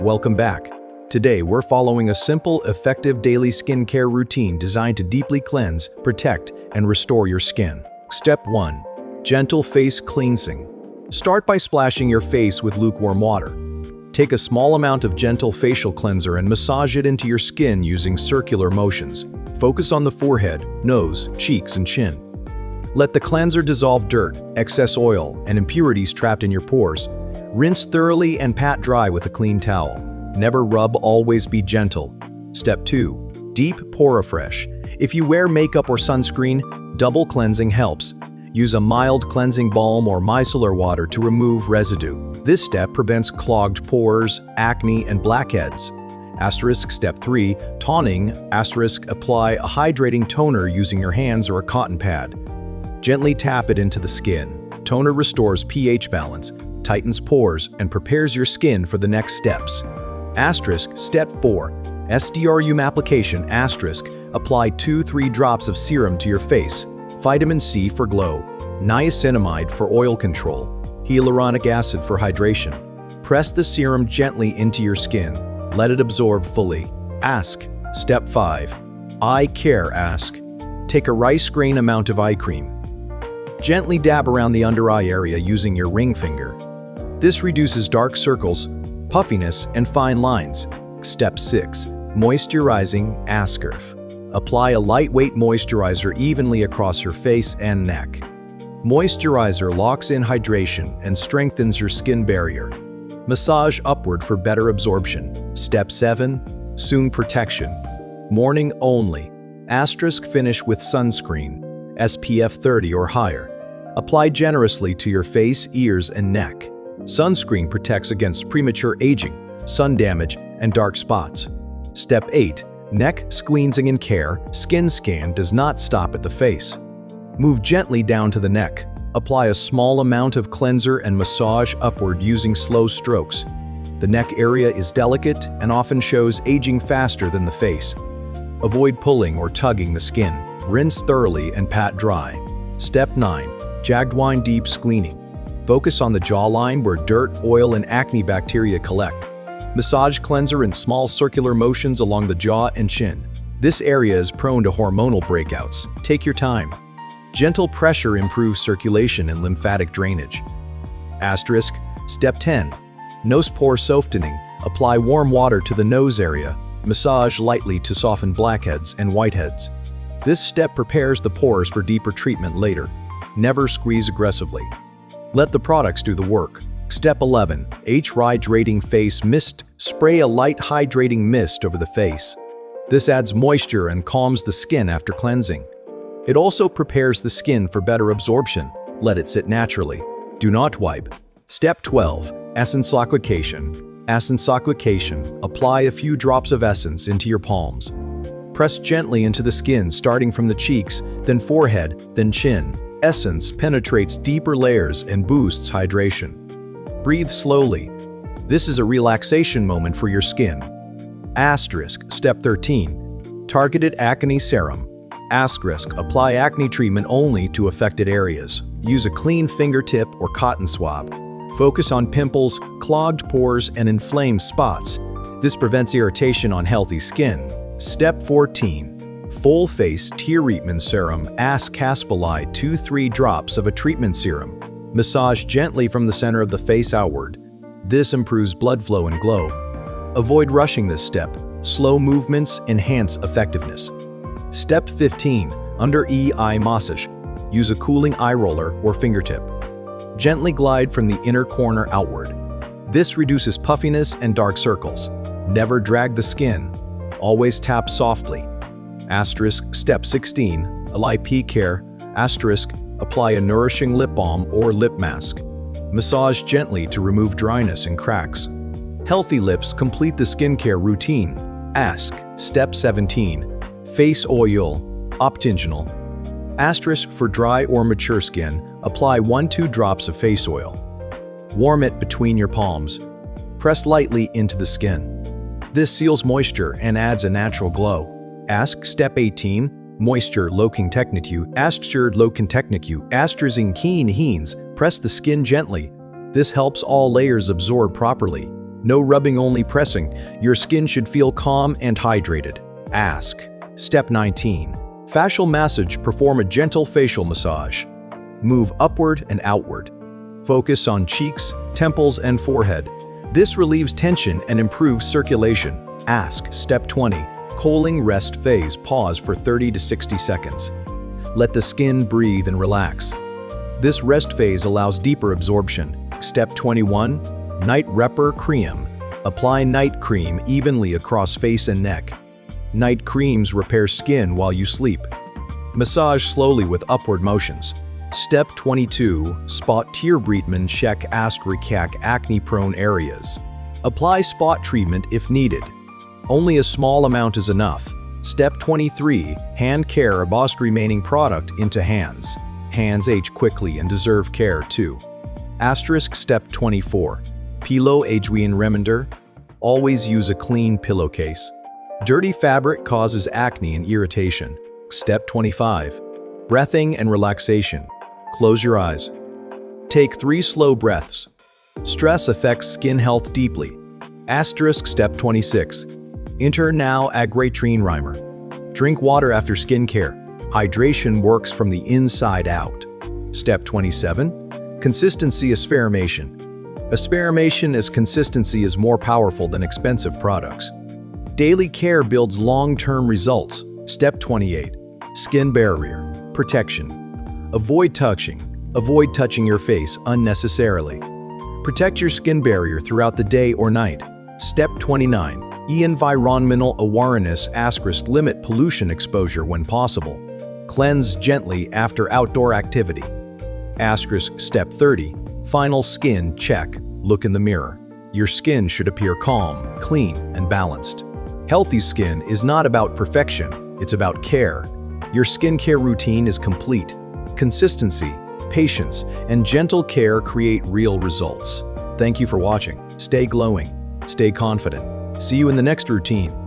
Welcome back. Today, we're following a simple, effective daily skincare routine designed to deeply cleanse, protect, and restore your skin. Step 1. Gentle face cleansing. Start by splashing your face with lukewarm water. Take a small amount of gentle facial cleanser and massage it into your skin using circular motions. Focus on the forehead, nose, cheeks, and chin. Let the cleanser dissolve dirt, excess oil, and impurities trapped in your pores. Rinse thoroughly and pat dry with a clean towel. Never rub, always be gentle. Step 2. Deep pore refresh. If you wear makeup or sunscreen, double cleansing helps. Use a mild cleansing balm or micellar water to remove residue. This step prevents clogged pores, acne, and blackheads. Step 3. Toning. Apply a hydrating toner using your hands or a cotton pad. Gently tap it into the skin. Toner restores pH balance, tightens pores, and prepares your skin for the next steps. Step 4. SDRU application. Apply 2-3 drops of serum to your face. Vitamin C for glow, niacinamide for oil control, hyaluronic acid for hydration. Press the serum gently into your skin. Let it absorb fully. Step 5. Eye care. Take a rice grain amount of eye cream. Gently dab around the under eye area using your ring finger. This reduces dark circles, puffiness, and fine lines. Step 6. Moisturizing. Apply a lightweight moisturizer evenly across your face and neck. Moisturizer locks in hydration and strengthens your skin barrier. Massage upward for better absorption. Step 7. Sun protection. Morning only. Finish with sunscreen. SPF 30 or higher. Apply generously to your face, ears, and neck. Sunscreen protects against premature aging, sun damage, and dark spots. Step 8. Neck cleansing and care. Skin scan does not stop at the face. Move gently down to the neck. Apply a small amount of cleanser and massage upward using slow strokes. The neck area is delicate and often shows aging faster than the face. Avoid pulling or tugging the skin. Rinse thoroughly and pat dry. Step 9. Jagdwine deep cleaning. Focus on the jawline where dirt, oil, and acne bacteria collect. Massage cleanser in small circular motions along the jaw and chin. This area is prone to hormonal breakouts. Take your time. Gentle pressure improves circulation and lymphatic drainage. Step 10. Nose pore softening. Apply warm water to the nose area. Massage lightly to soften blackheads and whiteheads. This step prepares the pores for deeper treatment later. Never squeeze aggressively. Let the products do the work. Step 11. Hydrating face mist. Spray a light hydrating mist over the face. This adds moisture and calms the skin after cleansing. It also prepares the skin for better absorption. Let it sit naturally. Do not wipe. Step 12. Essence application. Apply a few drops of essence into your palms. Press gently into the skin starting from the cheeks, then forehead, then chin. Essence penetrates deeper layers and boosts hydration. Breathe slowly. This is a relaxation moment for your skin. Step 13. Targeted acne serum. Apply acne treatment only to affected areas. Use a clean fingertip or cotton swab. Focus on pimples, clogged pores, and inflamed spots. This prevents irritation on healthy skin. Step 14. Full face treatment serum. Apply 2-3 drops of a treatment serum. Massage gently from the center of the face outward. This improves blood flow and glow. Avoid rushing this step. Slow movements enhance effectiveness. Step 15. Under eye massage. Use a cooling eye roller or fingertip. Gently glide from the inner corner outward. This reduces puffiness and dark circles. Never drag the skin. Always tap softly. Step 16. Lip care. Apply a nourishing lip balm or lip mask. Massage gently to remove dryness and cracks. Healthy lips complete the skincare routine. Step 17. Face oil. Optional. For dry or mature skin, apply 1-2 drops of face oil. Warm it between your palms. Press lightly into the skin. This seals moisture and adds a natural glow. Step 18. Moisture loking technique. Astrazing keen heens. Press the skin gently. This helps all layers absorb properly. No rubbing, only pressing. Your skin should feel calm and hydrated. Ask. Step 19. Facial massage. Perform a gentle facial massage. Move upward and outward. Focus on cheeks, temples, and forehead. This relieves tension and improves circulation. Ask. Step 20. Cooling rest phase. Pause for 30 to 60 seconds. Let the skin breathe and relax. This rest phase allows deeper absorption. Step 21. Night Repair Cream. Apply night cream evenly across face and neck. Night creams repair skin while you sleep. Massage slowly with upward motions. Step 22. Spot treatment. Check acne-prone areas. Apply spot treatment if needed. Only a small amount is enough. Step 23. Hand care. Absorbs remaining product into hands. Hands age quickly and deserve care too. Step 24. Pillow agewin reminder. Always use a clean pillowcase. Dirty fabric causes acne and irritation. Step 25. Breathing and relaxation. Close your eyes. Take 3 slow breaths. Stress affects skin health deeply. Step 26. Enter now acne-prone reminder. Drink water after skincare. Hydration works from the inside out. Step 27. Consistency aspiration. Aspiration as consistency is more powerful than expensive products. Daily care builds long-term results. Step 28. Skin barrier. Protection. Avoid touching your face unnecessarily. Protect your skin barrier throughout the day or night. Step 29. Environmental awareness. Limit pollution exposure when possible. Cleanse gently after outdoor activity. Step 30. Final skin check. Look in the mirror. Your skin should appear calm, clean, and balanced. Healthy skin is not about perfection, it's about care. Your skincare routine is complete. Consistency, patience, and gentle care create real results. Thank you for watching. Stay glowing. Stay confident. See you in the next routine.